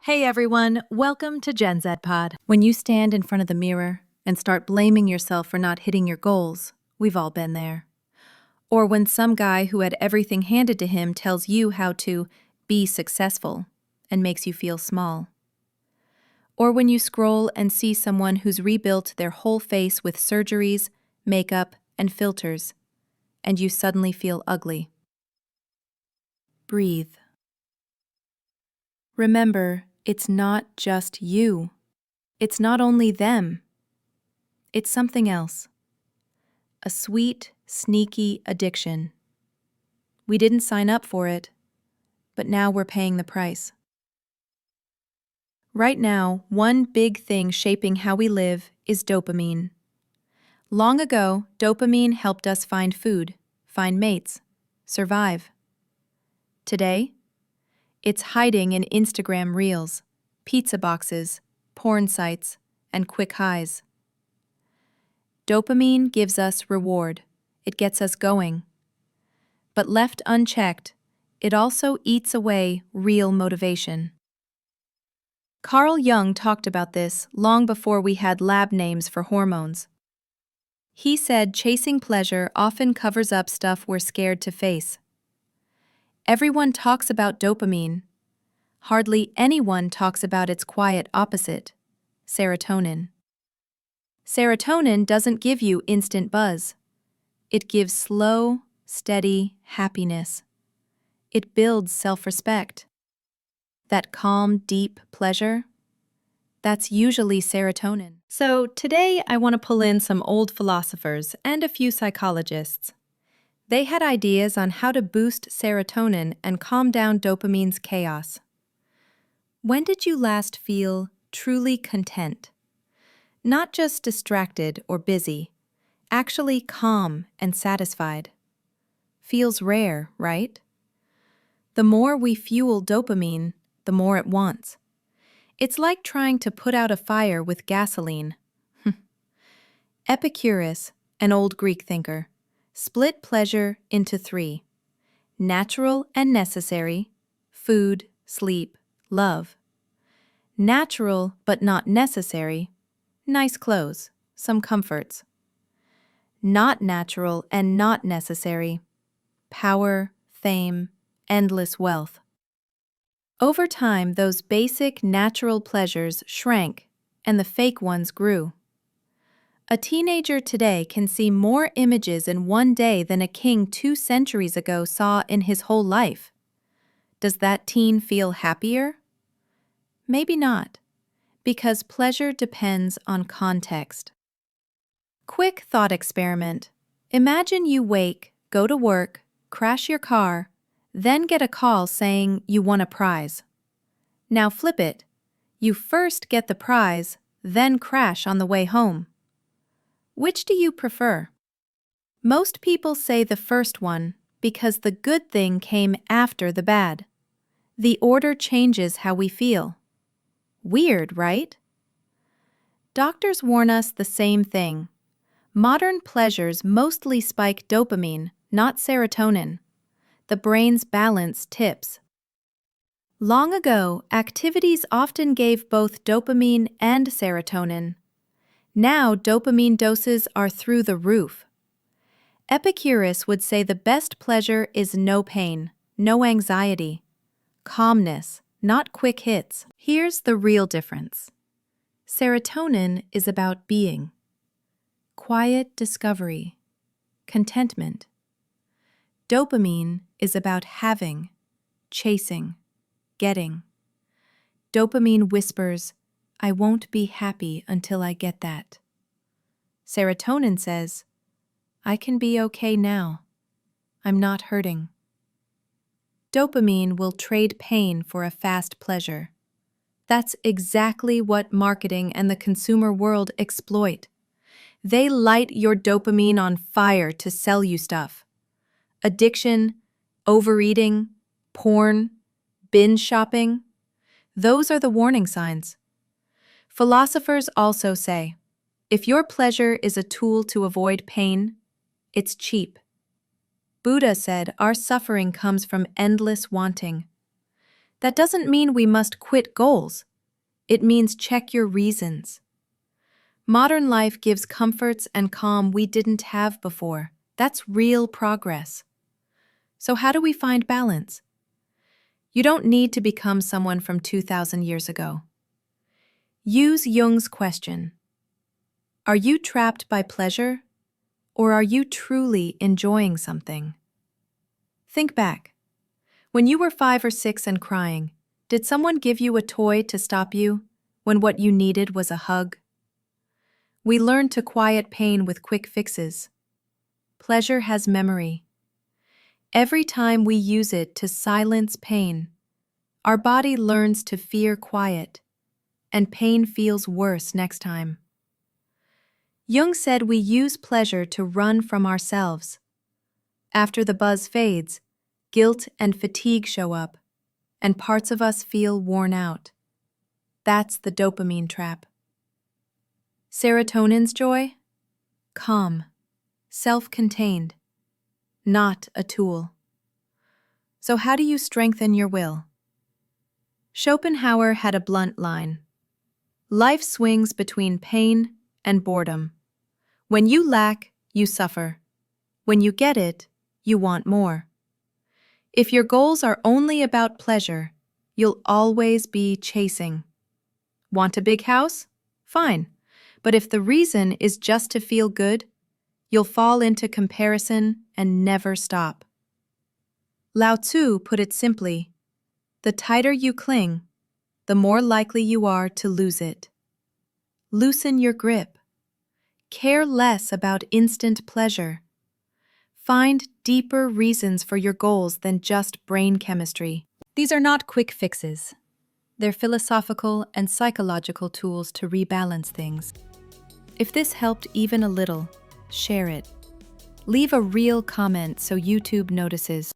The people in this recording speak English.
Hey everyone, welcome to Gen Z Pod. When you stand in front of the mirror and start blaming yourself for not hitting your goals, we've all been there. Or when some guy who had everything handed to him tells you how to be successful and makes you feel small. Or when you scroll and see someone who's rebuilt their whole face with surgeries, makeup, and filters, and you suddenly feel ugly. Breathe. Remember, it's not just you. It's not only them. It's something else. A sweet, sneaky addiction. We didn't sign up for it, but now we're paying the price. Right now, one big thing shaping how we live is dopamine. Long ago, dopamine helped us find food, find mates, survive. Today, it's hiding in Instagram reels, pizza boxes, porn sites, and quick highs. Dopamine gives us reward. It gets us going. But left unchecked, it also eats away real motivation. Carl Jung talked about this long before we had lab names for hormones. He said chasing pleasure often covers up stuff we're scared to face. Everyone talks about dopamine. Hardly anyone talks about its quiet opposite, serotonin. Serotonin doesn't give you instant buzz. It gives slow, steady happiness. It builds self-respect. That calm, deep pleasure, that's usually serotonin. So today I want to pull in some old philosophers and a few psychologists. They had ideas on how to boost serotonin and calm down dopamine's chaos. When did you last feel truly content? Not just distracted or busy, actually calm and satisfied. Feels rare, right? The more we fuel dopamine, the more it wants. It's like trying to put out a fire with gasoline. Epicurus, an old Greek thinker, split pleasure into three: natural and necessary, food, sleep, love. Natural but not necessary, nice clothes, some comforts. Not natural and not necessary, power, fame, endless wealth. Over time, those basic natural pleasures shrank and the fake ones grew. A teenager today can see more images in one day than a king 2 centuries ago saw in his whole life. Does that teen feel happier? Maybe not, because pleasure depends on context. Quick thought experiment. Imagine you wake, go to work, crash your car, then get a call saying you won a prize. Now flip it. You first get the prize, then crash on the way home. Which do you prefer? Most people say the first one because the good thing came after the bad. The order changes how we feel. Weird, right? Doctors warn us the same thing. Modern pleasures mostly spike dopamine, not serotonin. The brain's balance tips. Long ago, activities often gave both dopamine and serotonin. Now, dopamine doses are through the roof. Epicurus would say the best pleasure is no pain, no anxiety, calmness, not quick hits. Here's the real difference. Serotonin is about being. Quiet discovery, contentment. Dopamine is about having, chasing, getting. Dopamine whispers, I won't be happy until I get that. Serotonin says, I can be okay now. I'm not hurting. Dopamine will trade pain for a fast pleasure. That's exactly what marketing and the consumer world exploit. They light your dopamine on fire to sell you stuff. Addiction, overeating, porn, binge shopping, those are the warning signs. Philosophers also say, if your pleasure is a tool to avoid pain, it's cheap. Buddha said our suffering comes from endless wanting. That doesn't mean we must quit goals. It means check your reasons. Modern life gives comforts and calm we didn't have before. That's real progress. So how do we find balance? You don't need to become someone from 2,000 years ago. Use Jung's question. Are you trapped by pleasure, or are you truly enjoying something? Think back. When you were 5 or 6 and crying, did someone give you a toy to stop you when what you needed was a hug? We learn to quiet pain with quick fixes. Pleasure has memory. Every time we use it to silence pain, our body learns to fear quiet, and pain feels worse next time. Jung said we use pleasure to run from ourselves. After the buzz fades, guilt and fatigue show up, and parts of us feel worn out. That's the dopamine trap. Serotonin's joy? Calm, self-contained, not a tool. So how do you strengthen your will? Schopenhauer had a blunt line. Life swings between pain and boredom. When you lack, you suffer. When you get it, you want more. If your goals are only about pleasure, you'll always be chasing. Want a big house? Fine. But if the reason is just to feel good, you'll fall into comparison and never stop. Lao Tzu put it simply, the tighter you cling, the more likely you are to lose it. Loosen your grip. Care less about instant pleasure. Find deeper reasons for your goals than just brain chemistry. These are not quick fixes. They're philosophical and psychological tools to rebalance things. If this helped even a little, share it. Leave a real comment so YouTube notices.